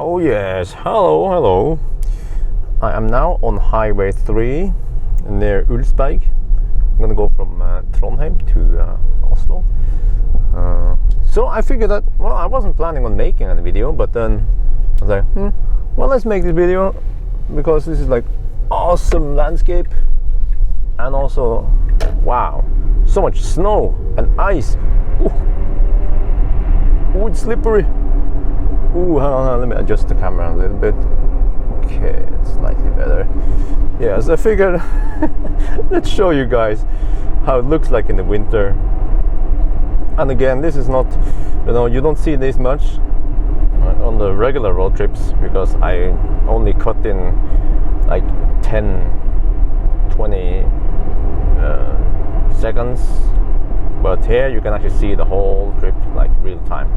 Oh yes, hello. I am now on Highway 3 near Ulsberg. I'm gonna go from Trondheim to Oslo. So I figured that, well, I wasn't planning on making any video, but then I was like, well, let's make this video because this is like awesome landscape and also, wow, so much snow and ice. Ooh, it's slippery. Ooh, hang on, let me adjust the camera a little bit. Okay, it's slightly better. Yeah, so I figured let's show you guys how it looks like in the winter. And again, this is not, you don't see this much on the regular road trips because I only cut in like 10-20 seconds, but here you can actually see the whole trip like real time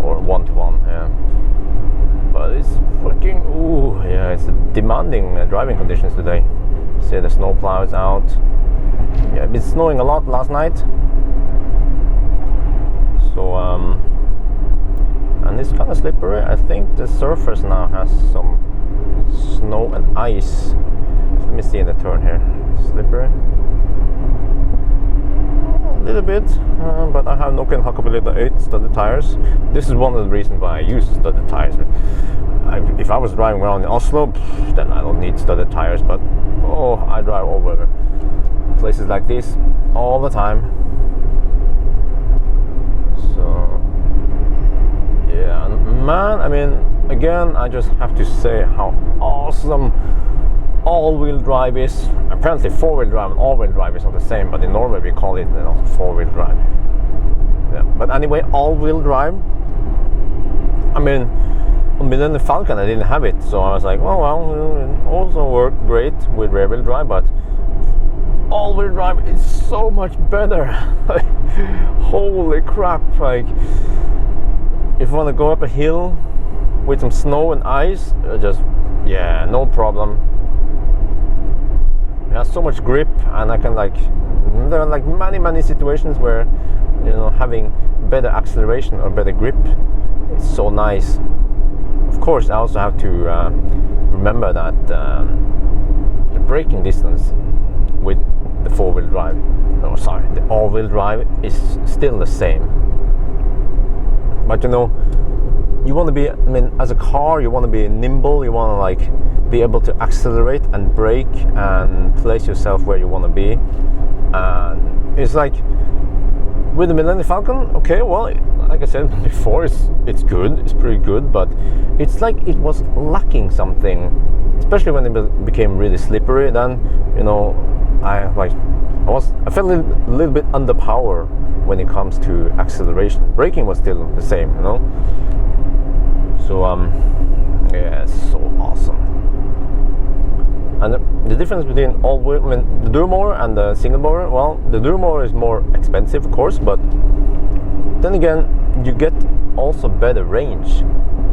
or one-to-one. Yeah, but it's freaking, it's demanding driving conditions today. See the snow plow is out. Yeah, it's snowing a lot last night, so and it's kind of slippery. I think the surface now has some snow and ice. So let me see in the turn here. Slippery a little bit, but I have Nokian Hakkapeliitta 8 studded tires. This is one of the reasons why I use studded tires. If I was driving around in Oslo, then I don't need studded tires, but I drive over places like this all the time. So yeah, man, I mean, again, I just have to say how awesome all-wheel drive is. Apparently four-wheel drive and all-wheel drive is not the same, but in Norway we call it four-wheel drive. Yeah. But anyway, all-wheel drive, I mean, on the Falcon I didn't have it, so I was like, well, it also worked great with rear-wheel drive, but all-wheel drive is so much better. Holy crap, like if you want to go up a hill with some snow and ice, no problem. It has so much grip, and I can there are like many situations where having better acceleration or better grip is so nice. Of course, I also have to remember that the braking distance with the four-wheel drive, the all-wheel drive is still the same. But you want to be, as a car, you want to be nimble, you want to be able to accelerate and brake and place yourself where you want to be. And it's like with the Millennium Falcon, okay, well, like I said before, it's good, it's pretty good, but it's like it was lacking something, especially when it became really slippery. Then I felt a little bit under power when it comes to acceleration. Braking was still the same, So yeah, it's so awesome. And the difference between the dual motor and the single motor, well, the dual motor is more expensive, of course, but then again, you get also better range.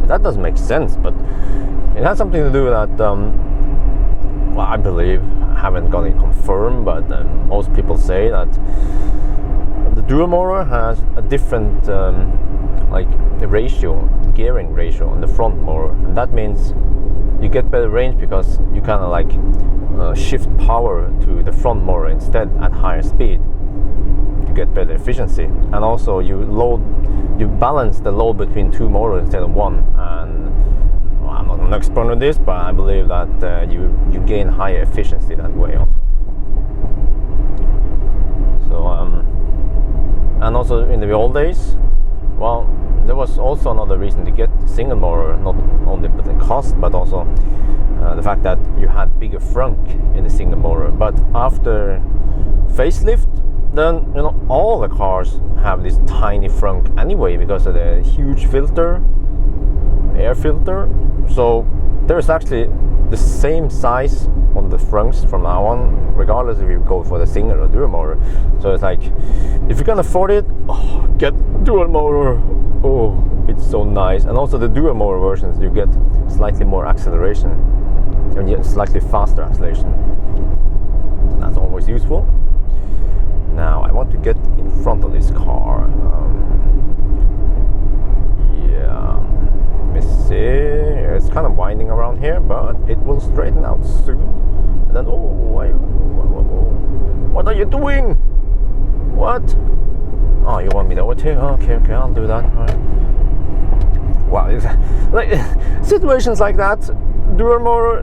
That doesn't make sense, but it has something to do with that. Well, I believe, I haven't got it confirmed, but most people say that the dual motor has a different gearing ratio on the front motor, and that means you get better range because you kind of shift power to the front motor instead at higher speed to get better efficiency. And also you balance the load between two motors instead of one. And I'm not an expert on this, but I believe that you gain higher efficiency that way also. So and also in the old days, well, there was also another reason to get single motor, not only the cost, but also the fact that you had bigger frunk in the single motor. But after facelift, then all the cars have this tiny frunk anyway because of the huge air filter. So there's actually the same size on the fronts from now on, regardless if you go for the single or dual motor. So it's like, if you can afford it, get dual motor. It's so nice. And also the dual motor versions, you get slightly more acceleration and yet slightly faster acceleration. So that's always useful. Now I want to get in front of this car. Yeah, let me see. here, but it will straighten out soon. And then, what are you doing? What? Oh, you want me to overtake? Okay, I'll do that. All right. Wow, like situations like that, Durmore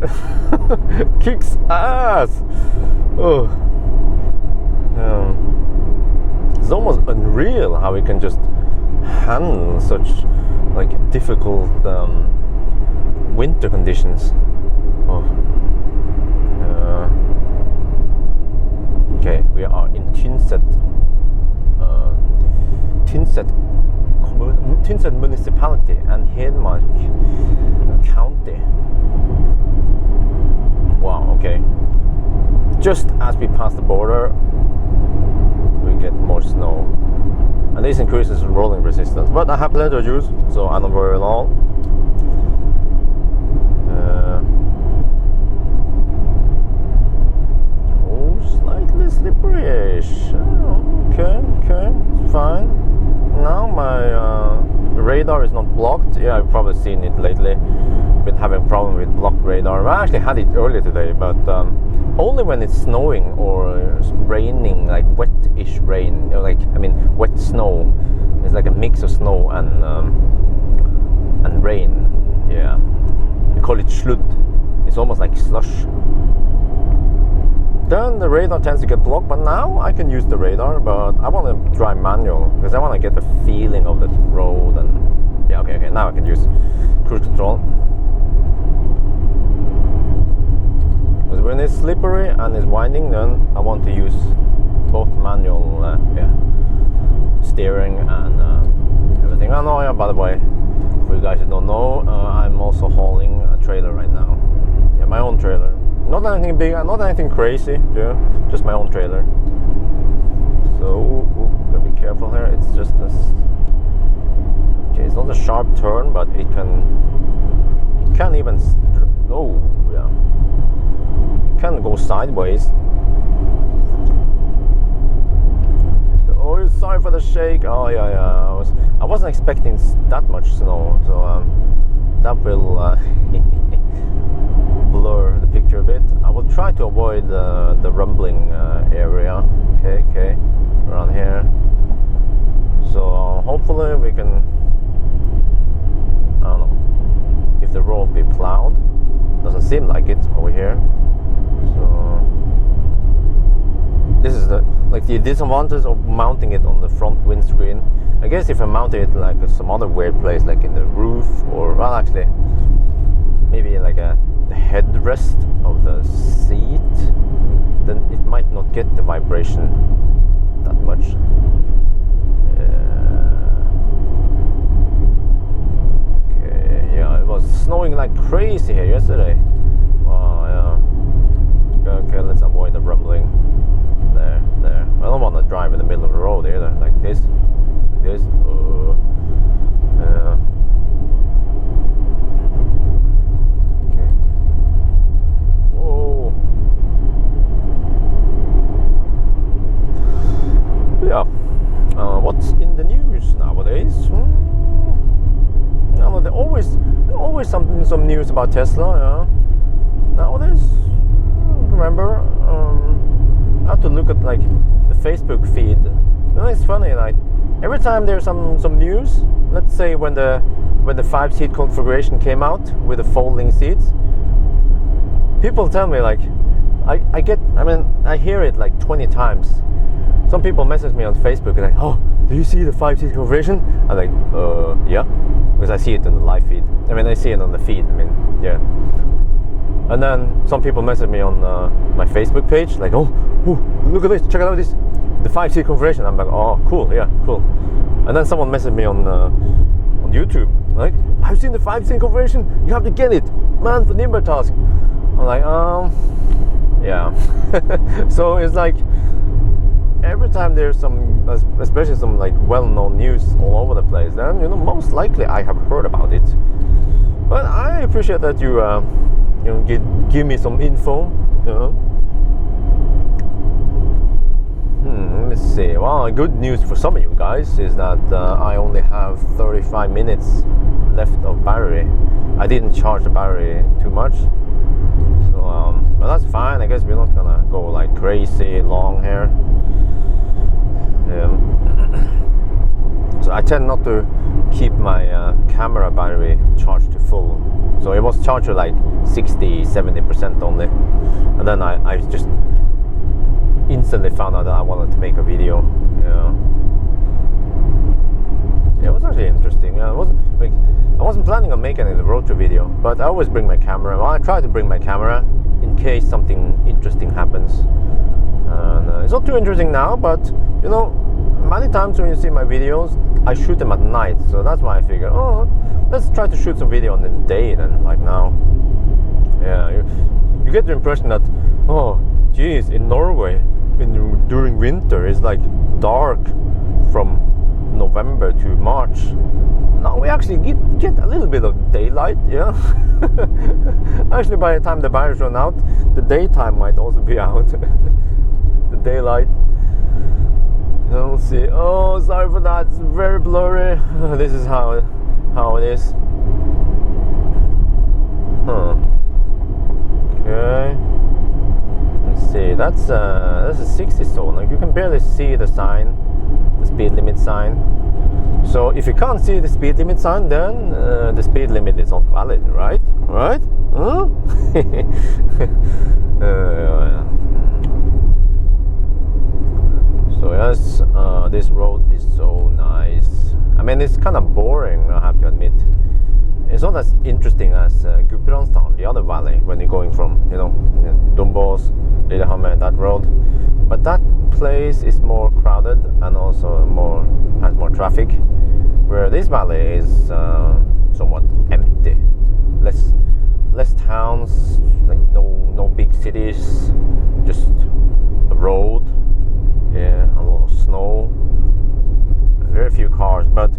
kicks ass. Oh, it's almost unreal how we can just handle such like difficult winter conditions. Oh. Okay, we are in Tynset municipality and Hedmark county. Wow, okay. Just as we pass the border, we get more snow. And this increases rolling resistance. But I have plenty of juice, so I don't worry at all. Slightly slippery-ish. Okay, it's fine. Now my radar is not blocked. Yeah, I've probably seen it lately. Been having a problem with blocked radar. I actually had it earlier today, but only when it's snowing or raining, like wet-ish rain, wet snow. It's like a mix of snow and rain. Yeah, we call it sludd. It's almost like slush. Then the radar tends to get blocked, but now I can use the radar, but I want to drive manual because I want to get the feeling of the road. And yeah, okay, now I can use cruise control. Because when it's slippery and it's winding, then I want to use both manual steering and everything. I know, by the way, for you guys who don't know, I'm also hauling a trailer right now. Yeah, my own trailer. Not anything big, not anything crazy, yeah, just my own trailer. So, gotta be careful here. It's just this. Okay, it's not a sharp turn, but it can even. Oh, yeah. It can go sideways. Oh, sorry for the shake. Oh yeah. I wasn't expecting that much snow, so that will. Blur the picture a bit. I will try to avoid the rumbling area. Okay, around here. So hopefully we can. I don't know if the road will be plowed. Doesn't seem like it over here. So this is the disadvantage of mounting it on the front windscreen. I guess if I mounted it like some other weird place, like in the roof, or well, actually maybe like the headrest of the seat, then it might not get the vibration that much. Okay, yeah, it was snowing like crazy here yesterday. Wow, yeah. Okay, let's avoid the rumbling. There. I don't want to drive in the middle of the road either, like this. Yeah. Yeah, what's in the news nowadays? No, there's always some news about Tesla. Yeah, nowadays, remember, I have to look at like the Facebook feed. You know, it's funny. Like every time there's some news, let's say when the 5-seat configuration came out with the folding seats, people tell me like I hear it like 20 times. Some people message me on Facebook like, oh, do you see the 5-seat configuration? I'm like, yeah, because I see it in the live feed. I see it on the feed. Yeah. And then some people message me on my Facebook page like, oh, look at this, check out this, the 5-seat configuration. I'm like, oh, cool, yeah, cool. And then someone messaged me on YouTube like, I've seen the 5-seat configuration. You have to get it, man, for Nimber task. I'm like, yeah. So it's like, every time there's some, especially some like well-known news all over the place, then most likely I have heard about it. But I appreciate that you give me some info. Let me see. Well, good news for some of you guys is that I only have 35 minutes left of battery I didn't charge the battery too much. So but that's fine. I guess we're not gonna go like crazy long here. So I tend not to keep my camera battery charged to full. So it was charged to like 60-70% only, and then I just instantly found out that I wanted to make a video. Yeah, it was actually interesting. I wasn't planning on making a road trip video, but I always bring my camera. Well, I try to bring my camera in case something interesting happens. And it's not too interesting now, but you know, many times when you see my videos, I shoot them at night. So that's why I figured, oh, let's try to shoot some video on the day then, like now. Yeah, you get the impression that, oh, geez, in Norway, during winter, it's like dark from November to March. Now we actually get a little bit of daylight, yeah. Actually, by the time the batteries run out, the daytime might also be out. The daylight. Let's see. Oh, sorry for that. It's very blurry. This is how it is. Huh. Okay. Let's see. That's a 60 zone. Like you can barely see the sign, the speed limit sign. So if you can't see the speed limit sign, then the speed limit is not valid, right? Right? Huh? So yes, this road is so nice. I mean, it's kind of boring, I have to admit. It's not as interesting as Gudbrandsdal, the other valley, when you're going from, you know, Dombås, Lillehammer, that road. But that place is more crowded and also has more traffic, where this valley is somewhat empty. Less towns, like no big cities, just a road. Yeah, a lot of snow, very few cars, but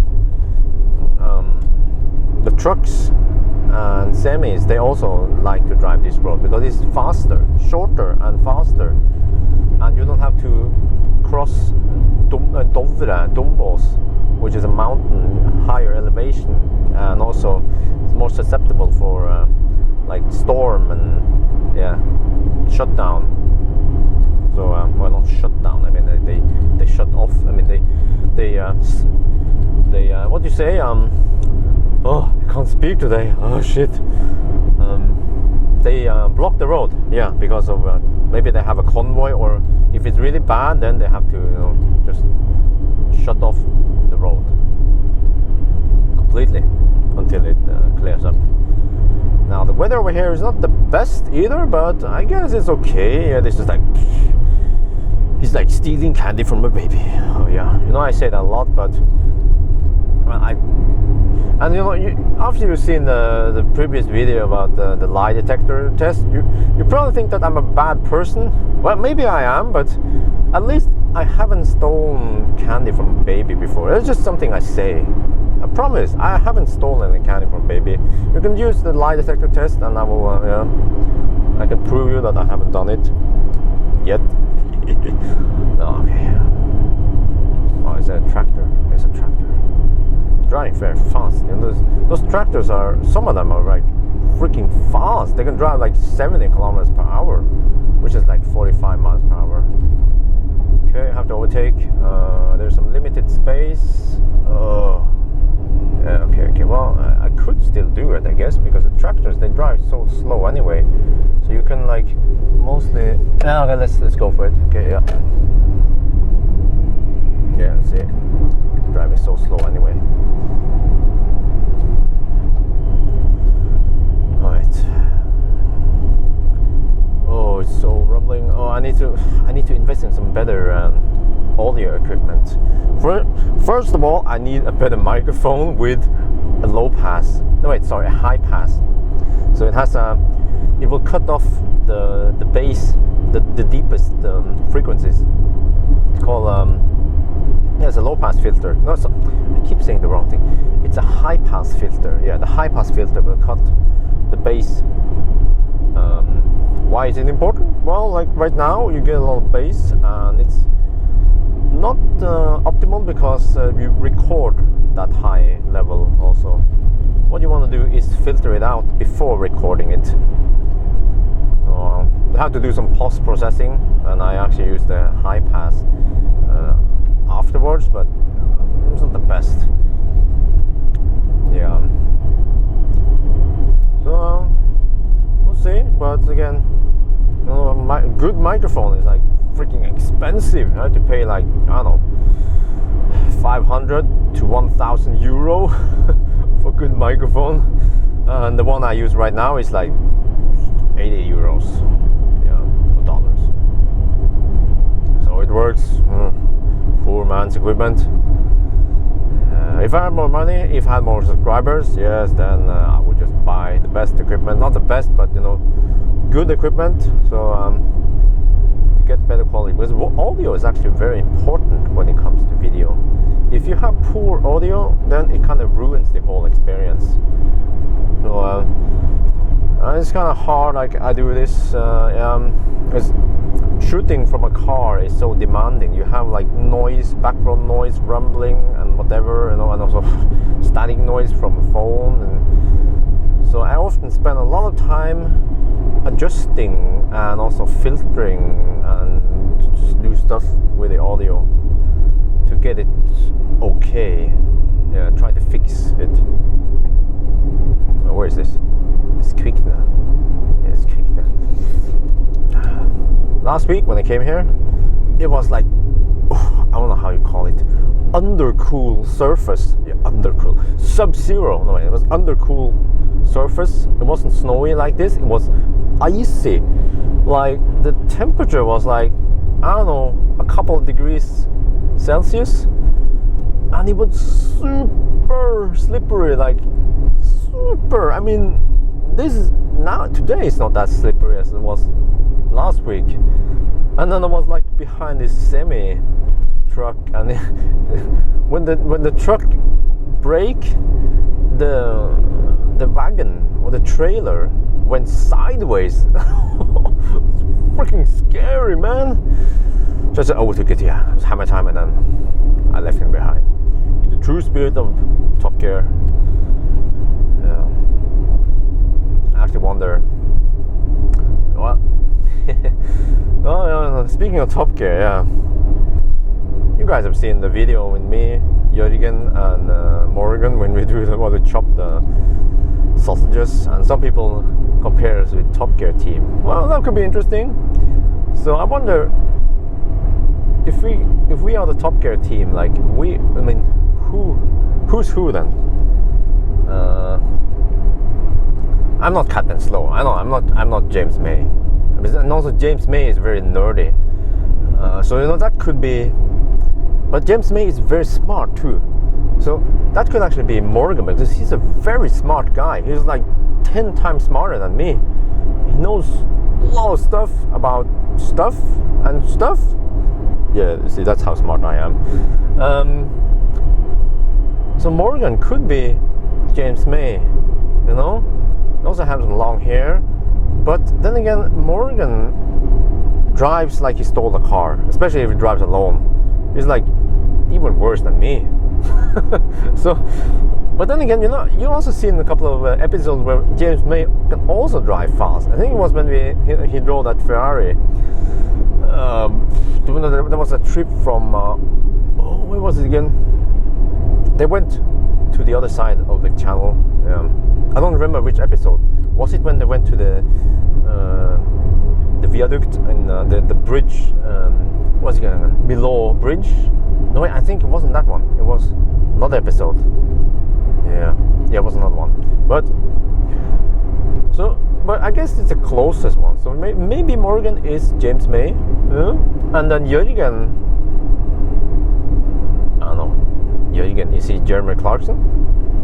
the trucks and semis, they also like to drive this road because it's faster, shorter and faster, and you don't have to cross Dombås, which is a mountain, higher elevation, and also it's more susceptible for like storm and shutdown. So well, not shut down. I mean, they shut off. I mean, they what do you say? Oh, I can't speak today. Oh shit. They block the road. Yeah, because of maybe they have a convoy, or if it's really bad, then they have to, you know, just shut off the road completely until it clears up. Now the weather over here is not the best either, but I guess it's okay. Yeah, this is like. He's like stealing candy from a baby. Oh yeah, you know, I say that a lot, but well, and you know, after you've seen the previous video about the lie detector test, you probably think that I'm a bad person. Well, maybe I am, but at least I haven't stolen candy from a baby before. It's just something I say. I promise, I haven't stolen any candy from a baby. You can use the lie detector test, and I will, I can prove you that I haven't done it yet. Okay. Oh, is that a tractor? It's a tractor. Driving very fast. And those tractors are, some of them are like freaking fast. They can drive like 70 kilometers per hour, which is like 45 miles per hour. Okay, I have to overtake. There's some limited space. Oh. Yeah, okay. Well, I could still do it, I guess, because the tractors, they drive so slow anyway. So you can like mostly. Yeah, okay, let's go for it. Okay, yeah. Yeah, let's see. Driving so slow anyway. Alright. Oh, it's so rumbling. Oh, I need to invest in some better audio equipment. First of all, I need a better microphone with a low pass. No, wait, sorry, a high pass. So it has it will cut off the bass, the deepest frequencies. It's called it's a low pass filter. No, I keep saying the wrong thing. It's a high pass filter. Yeah, the high pass filter will cut the bass. Why is it important? Well, like right now you get a lot of bass, and it's not optimal because you record that high level also. What you want to do is filter it out before recording it. I have to do some post-processing, and I actually use the high pass afterwards, but it's not the best. Yeah. So we'll see. But again, you know, my good microphone is like freaking expensive. I had to pay like, I don't know, 500 to 1,000 euro for good microphone, and the one I use right now is like 80 euros, yeah, or dollars. So it works. Poor man's equipment. If I had more money, if I had more subscribers, yes, then I would just buy the best equipment. Not the best, but you know, good equipment. So to get better quality, because audio is actually very important when it comes to video. If you have poor audio, then it kind of ruins the whole experience. So it's kind of hard. Like I do this because shooting from a car is so demanding. You have like noise, background noise, rumbling, and whatever, you know, and also static noise from a phone. And so I often spend a lot of time adjusting and also filtering and just do stuff with the audio to get it okay. Yeah, try to fix it. Oh, where is this? It's quick now. Yeah, it's quick now. Last week when I came here, it was like, I don't know how you call it, undercool surface. Yeah, undercool. Sub-zero. No, it was undercool surface. It wasn't snowy like this. It was icy. Like the temperature was like, I don't know, a couple of degrees Celsius, and it was super slippery. Like super. I mean, this is now today it's not that slippery as it was last week. And then I was like behind this semi truck, and when the truck brake, the wagon or the trailer went sideways. It's freaking scary, man. So I said, oh, took it, yeah. It was hammer time, and then I left him behind. In the true spirit of Top Gear. I actually wonder. Well, oh, speaking of Top Gear, yeah. You guys have seen the video with me, Jørgen, and Morgan when we do the chop the sausages, and some people compare us with Top Gear team. Well, that could be interesting. So I wonder if we are the Top Gear team, like who's who then? I'm not Captain Slow. I know I'm not James May, and also James May is very nerdy. So you know that could be, but James May is very smart too. So that could actually be Morgan, because he's a very smart guy. He's like 10 times smarter than me. He knows a lot of stuff about stuff and stuff. Yeah, see, that's how smart I am. So Morgan could be James May, you know. He also has some long hair, but then again, Morgan drives like he stole a car, especially if he drives alone. He's like even worse than me. So, but then again, you know, you also seen a couple of episodes where James May can also drive fast. I think it was when he drove that Ferrari. There was a trip from where was it again? They went to the other side of the channel. I don't remember which episode. Was it when they went to the viaduct and the bridge? What's it again? Below bridge? No, I think it wasn't that one. It was another episode. Yeah, it was another one. But I guess it's the closest one. So maybe Morgan is James May, and then Jørgen. I don't know. Jørgen, is he Jeremy Clarkson?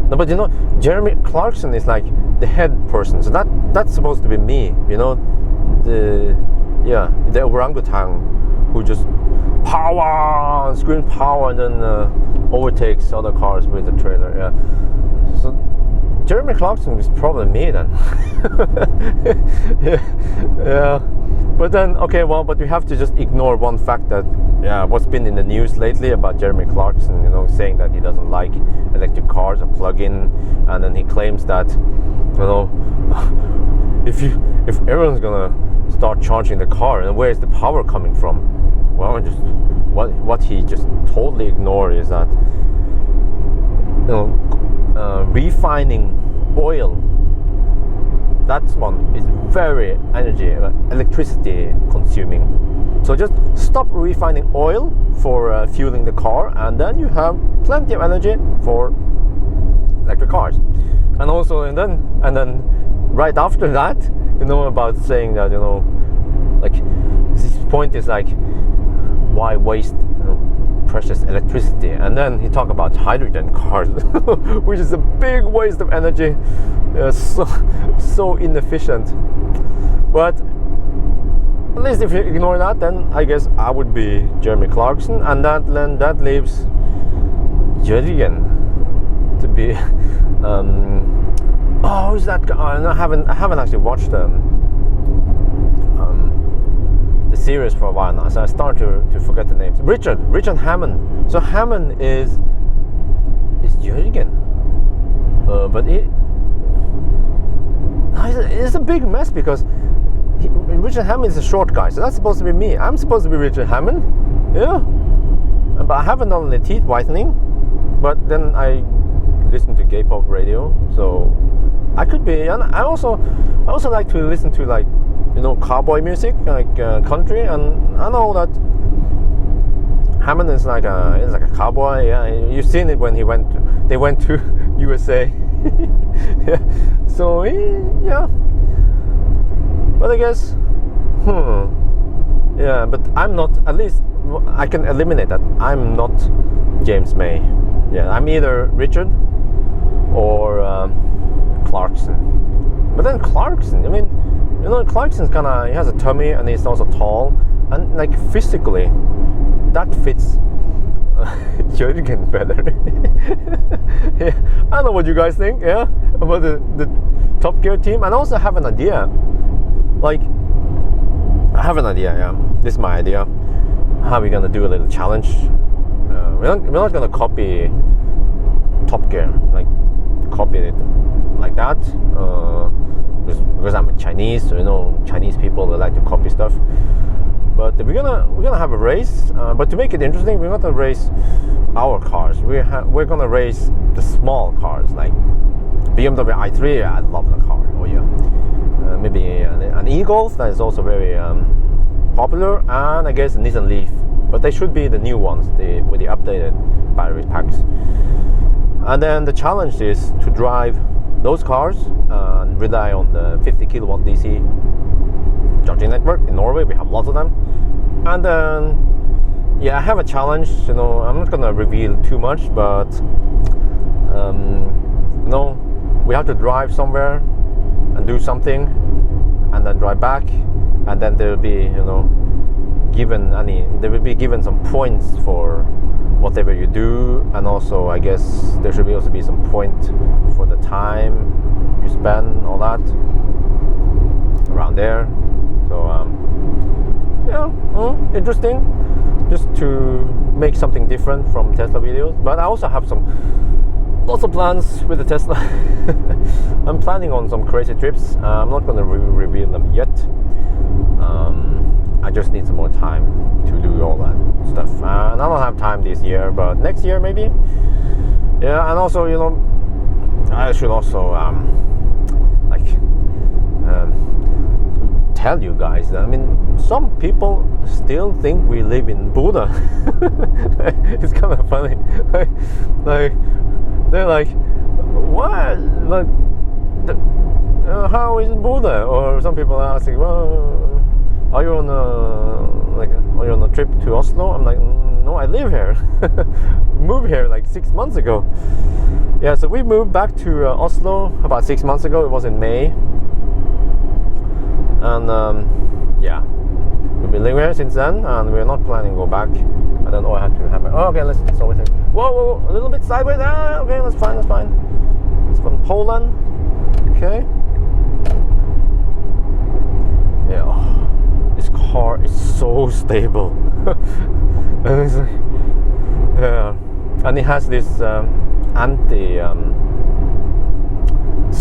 No, but you know, Jeremy Clarkson is like the head person. So that's supposed to be me. You know, the orangutan who just power and screams power and then overtakes other cars with the trailer. Yeah. So Jeremy Clarkson is probably me then. Yeah. But then, okay, well, but we have to just ignore one fact that, what's been in the news lately about Jeremy Clarkson, you know, saying that he doesn't like electric cars or plug-in, and then he claims that You know, if everyone's gonna start charging the car, and where is the power coming from? Well, just what he just totally ignored is that, you know, refining oil, that one is very electricity consuming. So just stop refining oil for fueling the car, and then you have plenty of energy for electric cars. And also, and then right after that, you know, about saying that, you know, like, this point is like, why waste, you know, precious electricity? And then he talked about hydrogen cars, which is a big waste of energy, so inefficient. But at least if you ignore that, then I guess I would be Jeremy Clarkson, and that leaves Jürgen to be. Who's that guy? I haven't actually watched the series for a while now, so I start to forget the names. Richard Hammond. So Hammond is Jürgen, but it's a big mess because Richard Hammond is a short guy, so that's supposed to be me. I'm supposed to be Richard Hammond, yeah. But I haven't done the teeth whitening. But then I listen to gay pop radio, so I could be. And I also like to listen to, like, you know, cowboy music, like country. And I know that Hammond is like a cowboy. Yeah, you've seen it when they went to USA. Yeah. So yeah. But I guess, yeah. But I'm not. At least I can eliminate that. I'm not James May. Yeah, I'm either Richard or Clarkson. But then Clarkson, I mean, you know, Clarkson's he has a tummy and he's also tall, and like physically, that fits Jürgen better. Yeah, I don't know what you guys think, yeah, about the Top Gear team. And I also have an idea. Like, I have an idea, yeah. This is my idea. How we're gonna do a little challenge. We're not gonna copy Top Gear, like copy it like that, because I'm a Chinese, so, you know, Chinese people, they like to copy stuff. But we're gonna have a race, but to make it interesting, we're not gonna race our cars. We're gonna race the small cars, like BMW i3. I love the car. Oh yeah, maybe an e-Golf that is also very popular, and I guess a Nissan Leaf. But they should be the new ones, with the updated battery packs. And then the challenge is to drive those cars and rely on the 50 kilowatt DC charging network. In Norway we have lots of them. And then, yeah, I have a challenge. You know, I'm not gonna reveal too much, but you know, we have to drive somewhere and do something, and then drive back, and then there will be, you know, there will be given some points for whatever you do. And also, I guess there should also be some point for the time you spend, all that around there. So yeah, interesting, just to make something different from Tesla videos. But I also have lots of plans with the Tesla. I'm planning on some crazy trips. I'm not going to reveal them yet. I just need some more time to do all that stuff, and I don't have time this year, but next year maybe. Yeah, and also, you know, I should also tell you guys that, I mean, some people still think we live in Buddha. It's kind of funny. Like they're like, what? Like, how is Buddha? Or some people are asking, well, are you on a trip to Oslo? I'm like, no, I live here. Moved here like 6 months ago. Yeah, so we moved back to Oslo about 6 months ago. It was in May. And yeah, we've been living here since then, and we're not planning to go back. I don't know what had to happen. Oh, okay, let's always think. Whoa, a little bit sideways. Okay, that's fine. It's from Poland. Okay. Yeah. This car is so stable. And it's like, yeah, and it has this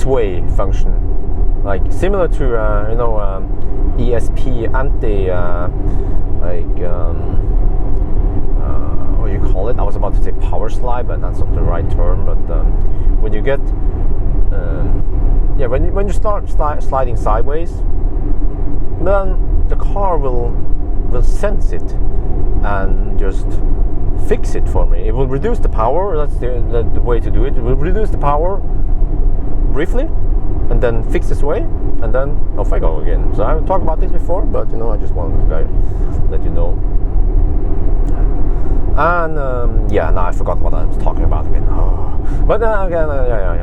sway function, like similar to ESP anti what do you call it? I was about to say power slide, but that's not the right term. But when you get when you start sliding sideways, then the car will sense it and just fix it for me. It will reduce the power. That's the way to do it. It will reduce the power briefly and then fix the sway, and then off I go again. So I've talked about this before, but I just wanted to let you know. And now I forgot what I was talking about again. But again,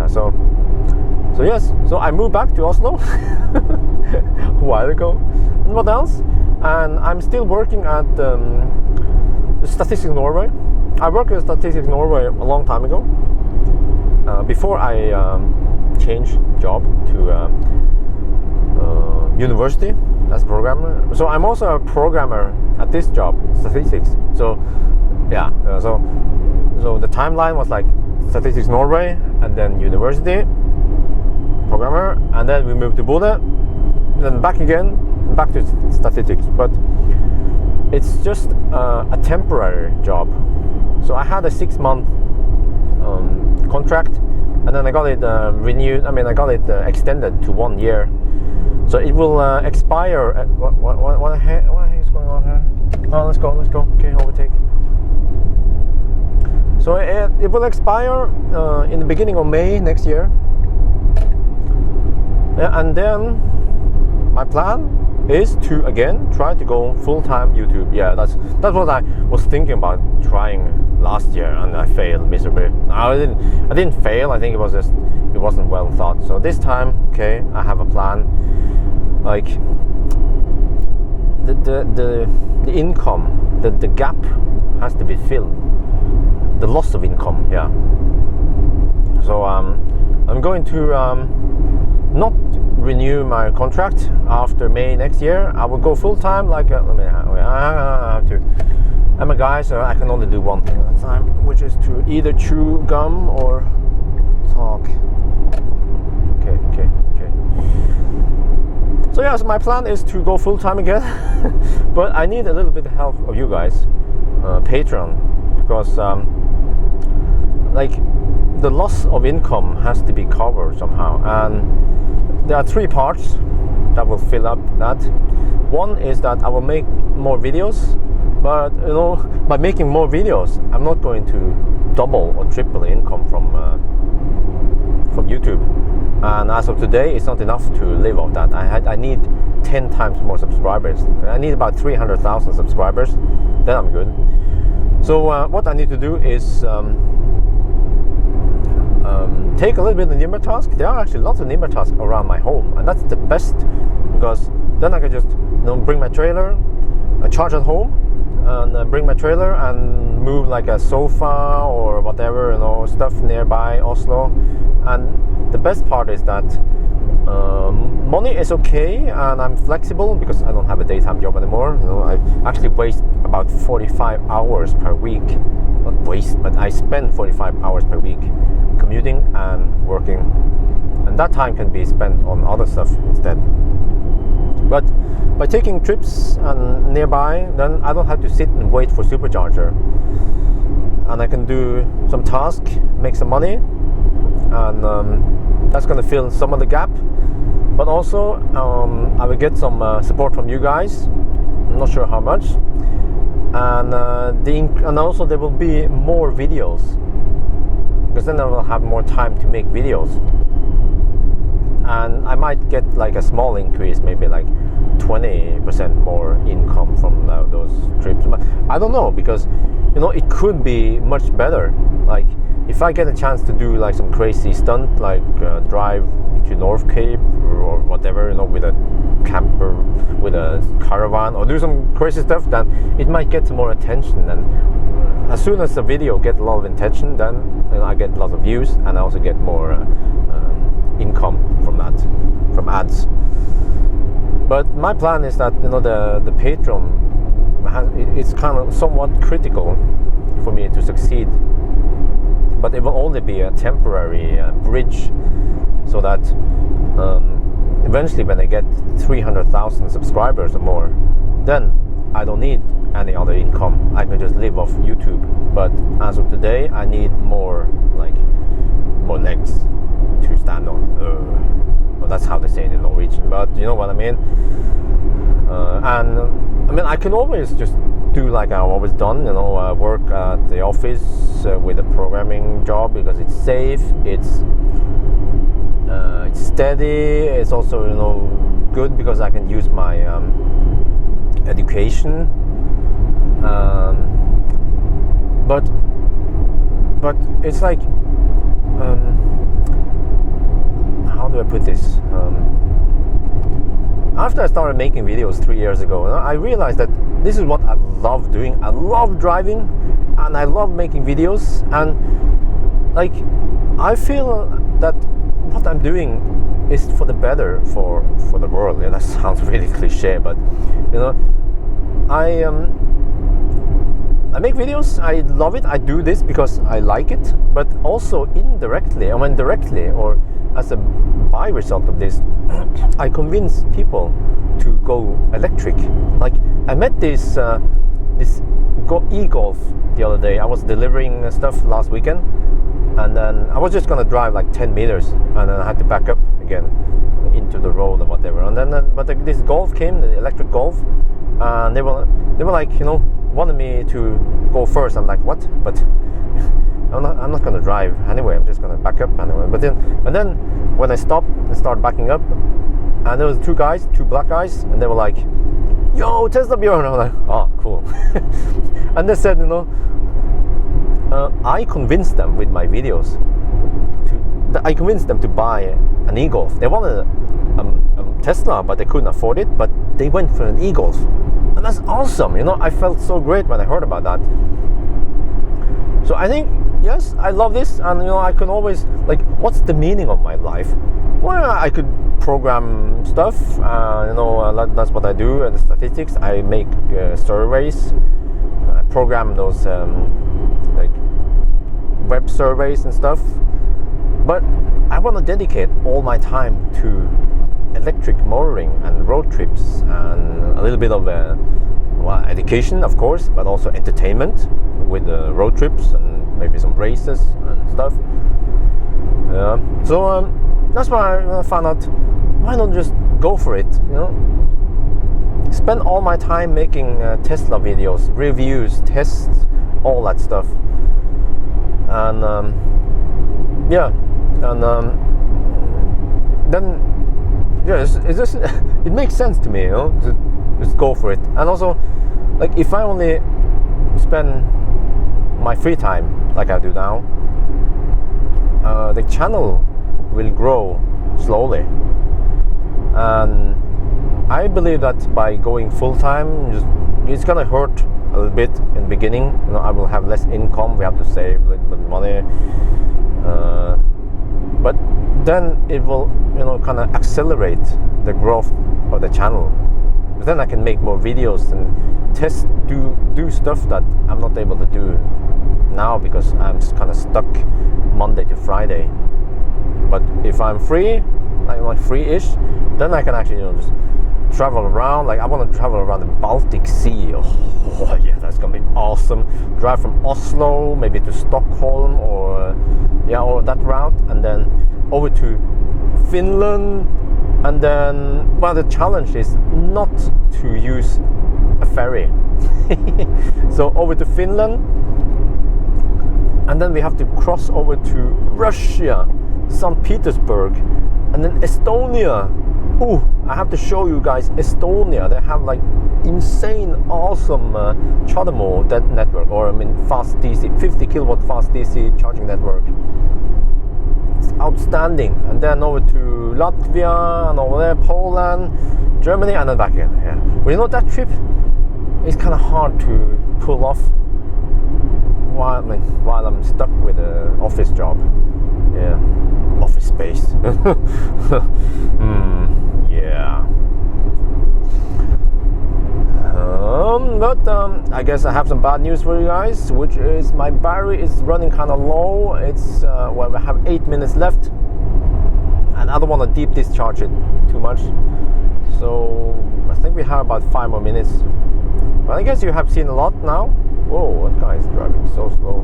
So yes, so I moved back to Oslo a while ago. And what else? And I'm still working at Statistics Norway. I worked at Statistics Norway a long time ago. Before I changed job to university as a programmer. So I'm also a programmer at this job, statistics. So so the timeline was like Statistics Norway and then university, programmer, and then we moved to Bodø, then back to statistics. But it's just a temporary job. So I had a 6-month contract, and then I got it renewed. I got it extended to 1 year. So it will expire at what the heck is going on here? Oh, let's go. Okay, overtake. So it will expire in the beginning of May next year. And then my plan is to again try to go full-time YouTube. Yeah, that's what I was thinking about trying last year, and I failed miserably. I didn't fail. I think it wasn't well thought. So this time, okay, I have a plan. Like the income, the gap has to be filled. The loss of income, yeah. So I'm going to not renew my contract after May next year. I will go full time. I have to. I'm a guy, so I can only do one thing at a time, which is to either chew gum or talk. Okay. So yeah, so my plan is to go full time again, but I need a little bit of help of you guys, Patreon, because the loss of income has to be covered somehow, and there are 3 parts that will fill up that. One is that I will make more videos, but by making more videos, I'm not going to double or triple the income from YouTube. And as of today, it's not enough to live off that. I need 10 times more subscribers. I need about 300,000 subscribers. Then I'm good. So what I need to do is take a little bit of Nimber task. There are actually lots of Nimber tasks around my home, and that's the best, because then I can just bring my trailer, charge at home, and bring my trailer and move like a sofa or whatever, stuff nearby Oslo. And the best part is that money is okay, and I'm flexible because I don't have a daytime job anymore. I actually waste about 45 hours per week. Not waste, but I spend 45 hours per week commuting and working, and that time can be spent on other stuff instead. But by taking trips and nearby, then I don't have to sit and wait for supercharger, and I can do some task, make some money, and that's going to fill some of the gap. But also I will get some support from you guys. I'm not sure how much, and also there will be more videos, because then I will have more time to make videos, and I might get like a small increase, maybe like 20% more income from those trips. But I don't know, because it could be much better. Like if I get a chance to do like some crazy stunt, like drive to North Cape or whatever, with a camper, with a caravan, or do some crazy stuff, then it might get some more attention. And as soon as the video gets a lot of attention, then I get lots of views, and I also get more income from that, from ads. But my plan is that the Patreon it's kind of somewhat critical for me to succeed, but it will only be a temporary bridge. so that eventually when I get 300,000 subscribers or more, then I don't need any other income. I can just live off YouTube. But as of today, I need more legs to stand on. Well, that's how they say it in Norwegian, but you know what I mean. And I mean, I can always just do like I've always done, work at the office with a programming job, because it's safe, it's steady, it's also good because I can use my education, but it's like how do I put this? After I started making videos 3 years ago, I realized that this is what I love doing. I love driving and I love making videos, and like I feel that what I'm doing is for the better for the world. Yeah, that sounds really cliche, but I make videos, I love it, I do this because I like it, but also indirectly, directly, or as a by-result of this, I convince people to go electric. Like, I met this e-Golf the other day. I was delivering stuff last weekend, and then I was just gonna drive like 10 meters, and then I had to back up again into the road or whatever. And then but this Golf came, the electric Golf, and they were like, wanted me to go first. I'm like, what? But I'm not gonna drive anyway. I'm just gonna back up anyway. But then when I stopped and started backing up, and there was two black guys, and they were like, "Yo, Tesla Björn!" I'm like, "Oh, cool." And they said, I convinced them with my videos. I convinced them to buy an e-Golf. They wanted a Tesla, but they couldn't afford it. But they went for an e-Golf, and that's awesome. I felt so great when I heard about that. So I think, yes, I love this, and I can always, like, what's the meaning of my life? Well, I could program stuff. That's what I do. The statistics. I make surveys. I program those like web surveys and stuff. But I want to dedicate all my time to electric motoring and road trips, and a little bit of education, of course, but also entertainment with road trips and maybe some races and stuff. So that's why I found out, why not just go for it? Spend all my time making Tesla videos, reviews, tests, all that stuff, and then it's just it makes sense to me, to just go for it. And also, like, if I only spend my free time like I do now, the channel will grow slowly, and I believe that by going full time, it's gonna hurt a little bit in the beginning. I will have less income. We have to save a little bit of money, but then it will kind of accelerate the growth of the channel. But then I can make more videos and do stuff that I'm not able to do now because I'm kind of stuck Monday to Friday. But if I'm free, like free-ish, then I can actually just travel around. Like, I want to travel around the Baltic Sea. Oh yeah, that's gonna be awesome. Drive from Oslo maybe to Stockholm, or that route, and then over to Finland. And then, well, the challenge is not to use a ferry. So over to Finland, and then we have to cross over to Russia, St. Petersburg, and then Estonia. Ooh, I have to show you guys Estonia. They have like insane, awesome CHAdeMO network, or fast DC, 50 kilowatt fast DC charging network. It's outstanding. And then over to Latvia, and over there Poland, Germany, and then back again. Yeah. Well, that trip is kind of hard to pull off while I'm stuck with an office job. Yeah, office space. Yeah. But I guess I have some bad news for you guys, which is my battery is running kind of low. It's we have 8 minutes left, and I don't want to deep discharge it too much. So I think we have about 5 more minutes. But I guess you have seen a lot now. Whoa, that guy is driving so slow.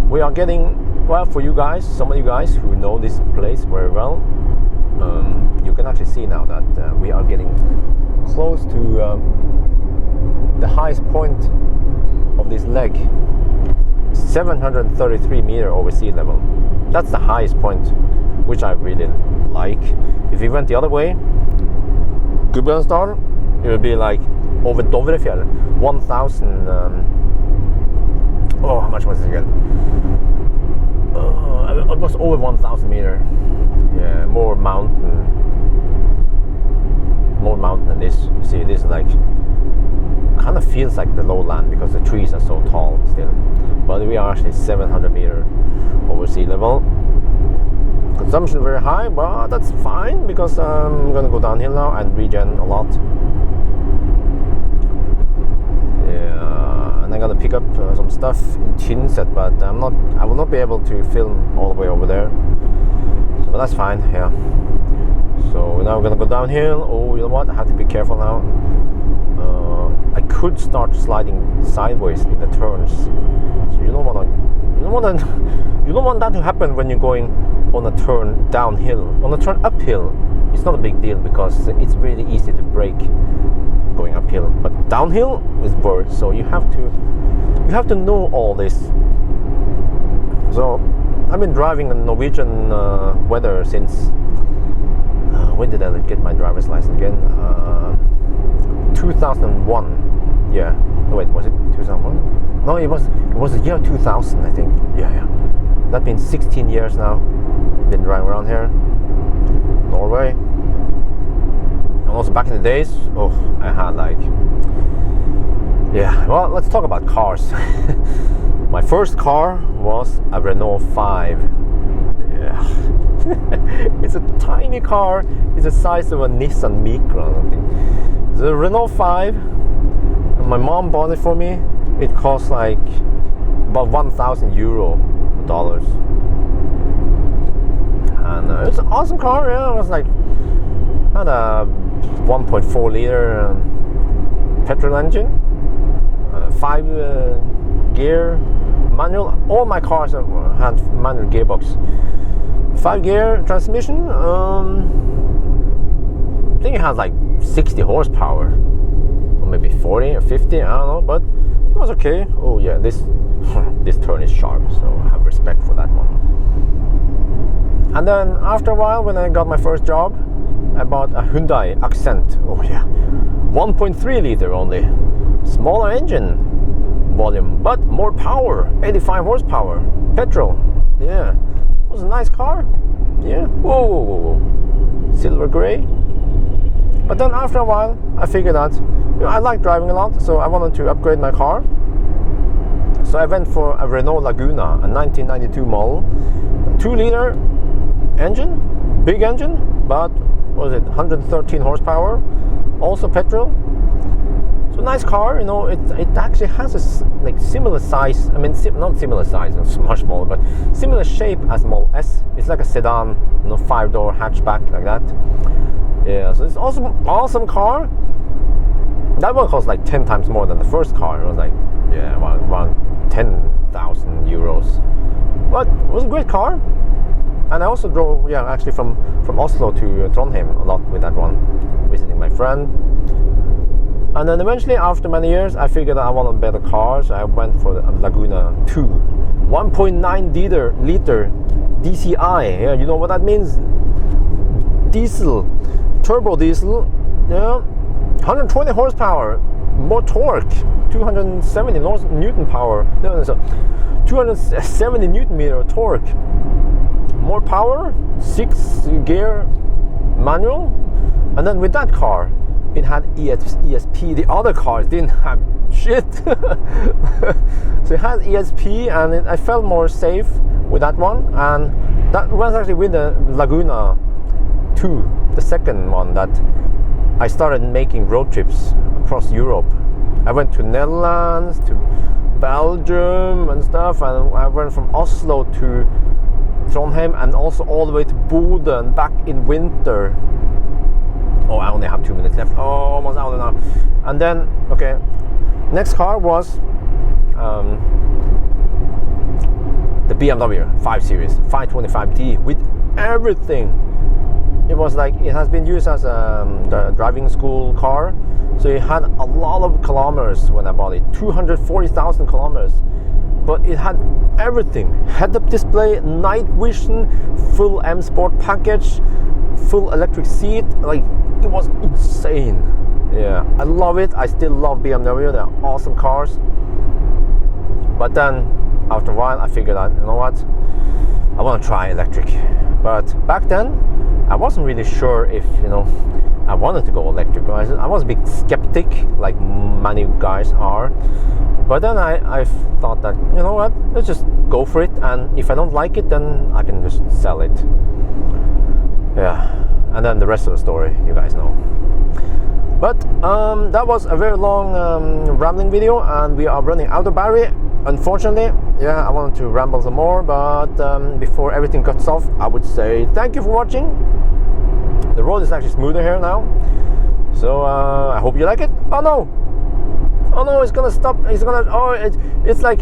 We are getting, well, for you guys, some of you guys who know this place very well, you can actually see now that we are getting close to the highest point of this leg. 733 meter over sea level. That's the highest point, which I really like. If we went the other way, Gudbrandsdalen, it would be like over Dovrefjell, 1,000. How much was it again? It was over 1,000 meter. Yeah, more mountain than this. You see, this is like kind of feels like the lowland because the trees are so tall still. But we are actually 700 meter over sea level. Consumption very high, but that's fine because I'm gonna go downhill now and regen a lot. Yeah, and I'm gonna pick up some stuff in Tynset, but I will not be able to film all the way over there. So, but that's fine. Yeah. So now we're gonna go downhill. Oh, you know what? I have to be careful now. I could start sliding sideways in the turns. So you don't want that to happen when you're going on a turn downhill. On a turn uphill, it's not a big deal because it's really easy to brake going uphill. But downhill is worse. So you have to know all this. So I've been driving in Norwegian weather since when did I get my driver's license again? 2001. Yeah. No, wait, was it 2001? No, it was the year 2000, I think. Yeah. That means 16 years now. Been driving around here, Norway. And also back in the days, I had like, yeah. Well, let's talk about cars. My first car was a Renault 5. Yeah. It's a tiny car. It's the size of a Nissan Micra or something. The Renault 5, and my mom bought it for me. It cost like about 1,000 euro dollars. And it's an awesome car. Yeah, it was like, had a 1.4 liter petrol engine, 5 gear manual. All my cars had manual gearbox. 5 gear transmission. I think it had like 60 horsepower, or maybe 40 or 50. I don't know, but it was okay. Oh yeah, this turn is sharp, so I have respect for that one. And then after a while, when I got my first job, I bought a Hyundai Accent. Oh yeah, 1.3 liter only, smaller engine volume, but more power, 85 horsepower, petrol. Yeah, it was a nice car. Yeah, whoa. Silver gray. But then after a while, I figured out, I like driving a lot, so I wanted to upgrade my car. So I went for a Renault Laguna, a 1992 model, 2 liter engine, big engine, but what was it, 113 horsepower, also petrol. So nice car, you know. It actually has a like similar size. I mean, not similar size, it's much smaller, but similar shape as Model S. It's like a sedan, 5-door hatchback like that. Yeah, so it's awesome car. That one cost like 10 times more than the first car. It was like, yeah, around 10,000 euros. But it was a great car. And I also drove, actually from Oslo to Trondheim a lot with that one, visiting my friend. And then eventually, after many years, I figured I wanted better cars. So I went for the Laguna 2, 1.9 liter DCI. Yeah, you know what that means? Diesel, turbo diesel. Yeah, 120 horsepower, more torque, 270 newton power. No, so 270 newton meter torque. More power, 6 gear manual, and then with that car, it had ESP. The other cars didn't have shit. So it had ESP, and I felt more safe with that one. And that was actually with the Laguna 2, the second one, that I started making road trips across Europe. I went to Netherlands, to Belgium and stuff, and I went from Oslo to Trondheim and also all the way to Bodø and back in winter. Oh, I only have 2 minutes left. Oh, almost out now. And then, okay, next car was the BMW 5 Series 525D with everything. It was like, it has been used as the driving school car, so it had a lot of kilometers when I bought it, 240,000 kilometers. But it had everything: head-up display, night vision, full M Sport package, full electric seat. Like, it was insane. Yeah, I love it. I still love BMW. They're awesome cars. But then after a while I figured out, you know what, I want to try electric. But back then I wasn't really sure if, you know, I wanted to go electric. I was a bit skeptic, like many guys are. But then I thought that, you know what, let's just go for it, and if I don't like it, then I can just sell it. Yeah, and then the rest of the story you guys know. But that was a very long rambling video, and we are running out of battery, unfortunately. Yeah, I wanted to ramble some more, but before everything cuts off, I would say thank you for watching. The road is actually smoother here now, so I hope you like it. Oh no, it's gonna stop. It's gonna, oh, it's like,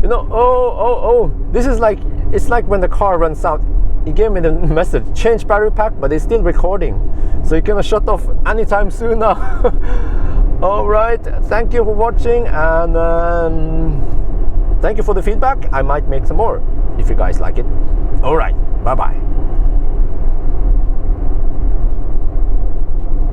you know, oh, this is like, it's like when the car runs out. He gave me the message, change battery pack, but it's still recording, so you're gonna shut off anytime soon now. All right, thank you for watching, and thank you for the feedback. I might make some more if you guys like it. All right, bye bye.